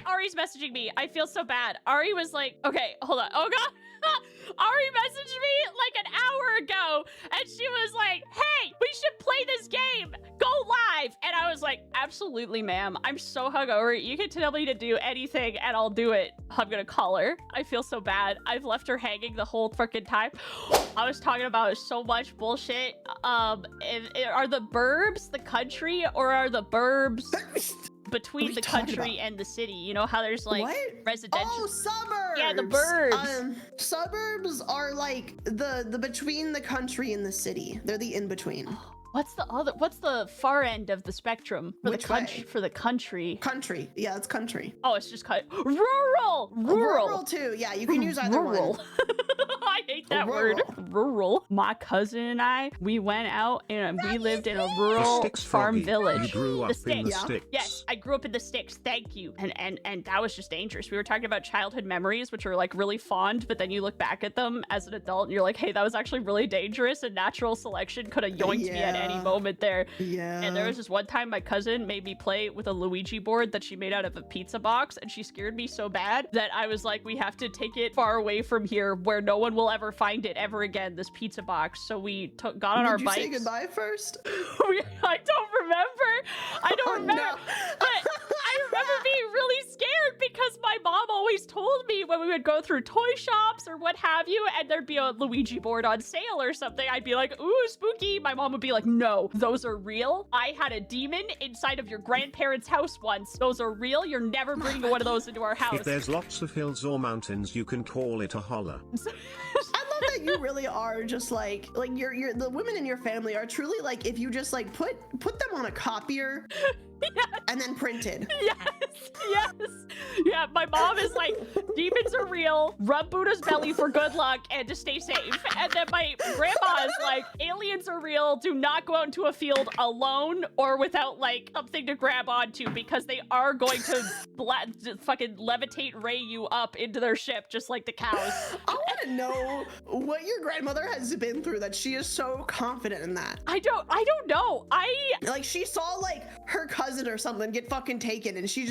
Ari's messaging me. I feel so bad. Ari was like, okay, hold on. Oh god. Ari messaged me like an hour ago and she was like, hey, we should play this game. Go live. And I was like, absolutely, ma'am. I'm so hungover. You can tell me to do anything and I'll do it. I'm gonna call her. I feel so bad. I've left her hanging the whole freaking time. I was talking about so much bullshit. Are the burbs the country or are the burbs between the country and the city? You know how there's like residential. Oh, suburbs. Yeah, the burbs. Suburbs are like the between the country and the city. They're the in between. What's the far end of the spectrum for Which the country? way? For the country. Country. Yeah, it's country. Oh, it's just rural. Rural too. Yeah, you can use either one. I hate that word. Rural. My cousin and I, we went out and we lived in a rural farm village. You grew up in the Yeah. sticks. Yes, I grew up in the sticks. Thank you. And that was just dangerous. We were talking about childhood memories, which are like really fond, but then you look back at them as an adult and you're like, hey, that was actually really dangerous and natural selection could have yoinked me at any moment there. Yeah. And there was this one time my cousin made me play with a Luigi board that she made out of a pizza box, and she scared me so bad that I was like, we have to take it far away from here where no one will ever find it ever again, this pizza box. So we got on our bikes. Did you say goodbye first? I don't remember. I don't remember. No. But I remember being really scared because my mom always told me when we would go through toy shops or what have you, and there'd be a Luigi board on sale or something, I'd be like, ooh, spooky. My mom would be like, no, those are real. I had a demon inside of your grandparents' house once. Those are real. You're never bringing one of those into our house. If there's lots of hills or mountains, you can call it a holler. I love that you really are just like you're the women in your family are truly like, if you just like put them on a copier and then printed. Yes. Yeah, my mom is like, demons are real, rub Buddha's belly for good luck and to stay safe. And then my grandma is like, aliens are real, do not go out into a field alone or without like something to grab onto because they are going to fucking levitate ray you up into their ship just like the cows. I want to know what your grandmother has been through that she is so confident in that. I don't know. Like she saw like her cousin or something get fucking taken and she's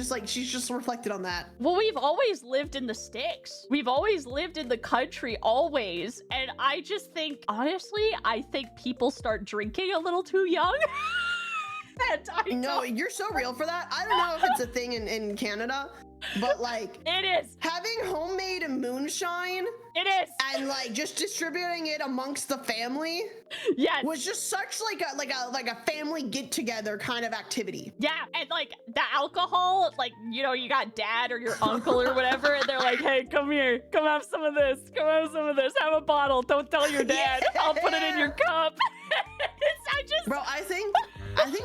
just reflected on that. Well, we've always lived in the sticks. We've always lived in the country, always. And I just think, honestly, I think people start drinking a little too young. No, you're so real for that. I don't know if it's a thing in Canada, but like it is. Having homemade moonshine. It is. And like just distributing it amongst the family. Yes. Was just such like a family get together kind of activity. Yeah, and like the alcohol, like, you know, you got dad or your uncle or whatever, and they're like, hey, come here, come have some of this, have a bottle, don't tell your dad, I'll put it in your cup. Bro, I think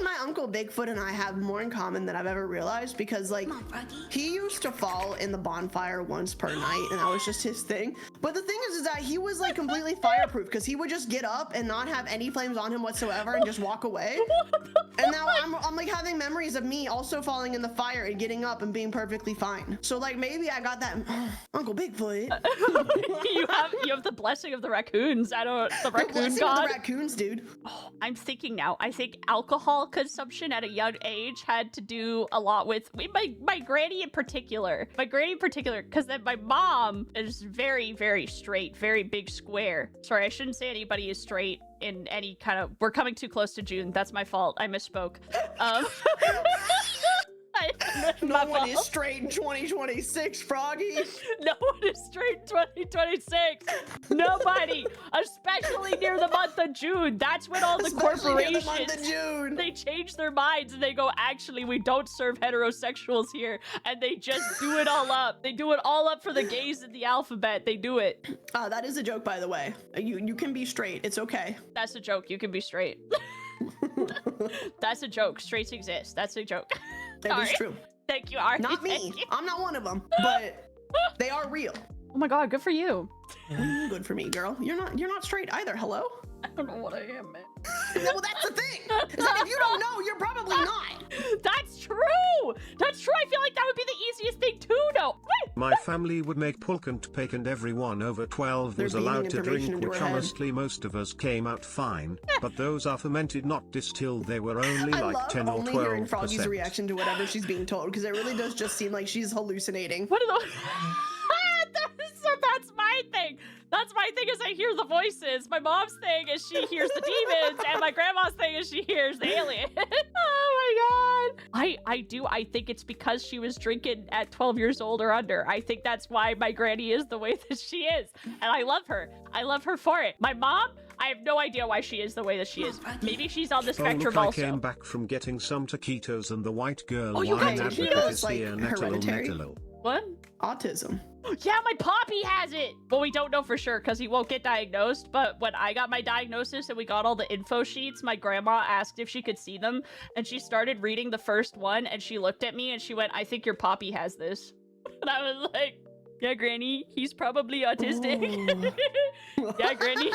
my Uncle Bigfoot and I have more in common than I've ever realized, because like he used to fall in the bonfire once per night and that was just his thing. But the thing is that he was like completely fireproof because he would just get up and not have any flames on him whatsoever and just walk away. And now I'm like having memories of me also falling in the fire and getting up and being perfectly fine. So like maybe I got that Uncle Bigfoot. you have the blessing of the raccoons. The raccoon god. Of the raccoons, dude. Oh, I'm thinking now. I think alcohol consumption at a young age had to do a lot with my granny in particular. My granny in particular, because then my mom is very, very straight, very big square. Sorry, I shouldn't say anybody is straight in any kind of. We're coming too close to June. That's my fault. I misspoke. No one is straight in 2026, Froggy. No one is straight in 2026. Nobody, especially near the month of June. That's when all the corporations, they change their minds and they go, actually, we don't serve heterosexuals here. And they just do it all up. They do it all up for the gays in the alphabet. They do it. That is a joke, by the way. You can be straight. It's okay. That's a joke. You can be straight. That's a joke. Straights exist. That's a joke. That is true. Thank you, Ari. Not me. I'm not one of them, but they are real. Oh my god, good for you. Good for me, girl. You're not straight either. Hello? I don't know what I am, man. Well, that's the thing. It's like, if you don't know, you're probably not. That's true. That's true. I feel like that would be the easiest thing to know. My My family would make pulkant cake and everyone over 12 They're was beaming allowed to information drink, into which her head. honestly most of us came out fine, but those are fermented, not distilled. They were only I like love 10 or only hearing 12%. Froggy's reaction to whatever she's being told, because it really does just seem like she's hallucinating. What are those? So that's my thing. That's my thing is I hear the voices. My mom's thing is she hears the demons, and my grandma's thing is she hears the alien. Oh my god. I think it's because she was drinking at 12 years old or under. I think that's why my granny is the way that she is. And I love her. I love her for it. My mom, I have no idea why she is the way that she is. Maybe she's on the Oh spectrum look, I also. came back from getting some taquitos and the white girl Oh, you got wine taquitos? advocate is Like here. hereditary? What? Autism. Yeah, my poppy has it. Well, we don't know for sure because he won't get diagnosed. But when I got my diagnosis and we got all the info sheets, my grandma asked if she could see them. And she started reading the first one and she looked at me and she went, I think your poppy has this. And I was like, yeah, Granny, he's probably autistic. Yeah, Granny.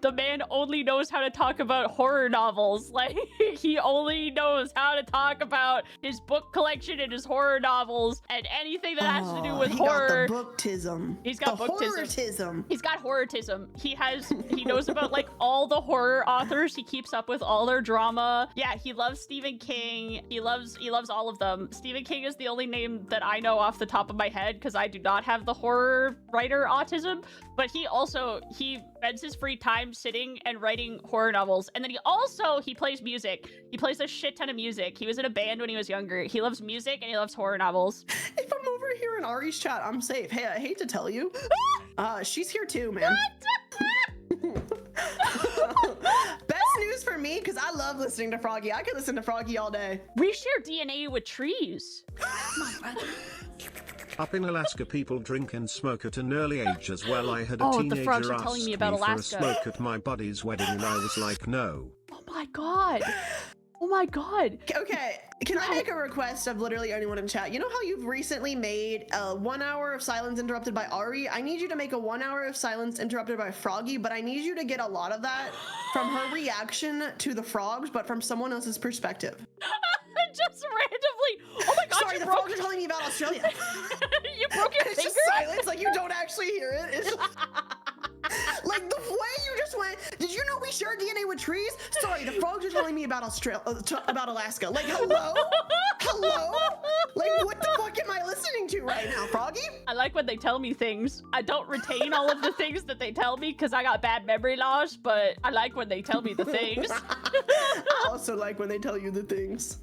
The man only knows how to talk about horror novels. Like, he only knows how to talk about his book collection and his horror novels and anything that has to do with horror. He got the booktism. He's got the booktism. horrorism. He's got horrorism. He knows about like all the horror authors. He keeps up with all their drama. Yeah, he loves Stephen King. He loves all of them. Stephen King is the only name that I know off the top of my head because I do not have the horror writer autism. But he spends his free time sitting and writing horror novels. And then he plays music. He plays a shit ton of music. He was in a band when he was younger. He loves music and he loves horror novels. If I'm over here in Ari's chat, I'm safe. Hey, I hate to tell you. She's here too, man. Best news for me, because I love listening to Froggy. I could listen to Froggy all day. We share DNA with trees. Up in Alaska, people drink and smoke at an early age as well. I had a Oh, the frogs teenager are telling ask me me about for a Alaska. smoke at my buddy's wedding and I was like, no. Oh my god. Oh my god. Okay, can I make a request of literally anyone in chat? You know how you've recently made a 1 hour of silence interrupted by Ari? I need you to make a 1 hour of silence interrupted by Froggy, but I need you to get a lot of that from her reaction to the frogs, but from someone else's perspective. Just randomly. Oh my god, Sorry, you the broke frogs are telling me about Australia. You broke your It's finger? just silence, like you don't actually hear it. It's like the way you just went. Did you know we share DNA with trees? Sorry, the frogs are telling me about about Alaska. Like, hello, hello. Like, what the fuck am I listening to right now, Froggy? I like when they tell me things. I don't retain all of the things that they tell me because I got bad memory loss, but I like when they tell me the things. I also like when they tell you the things.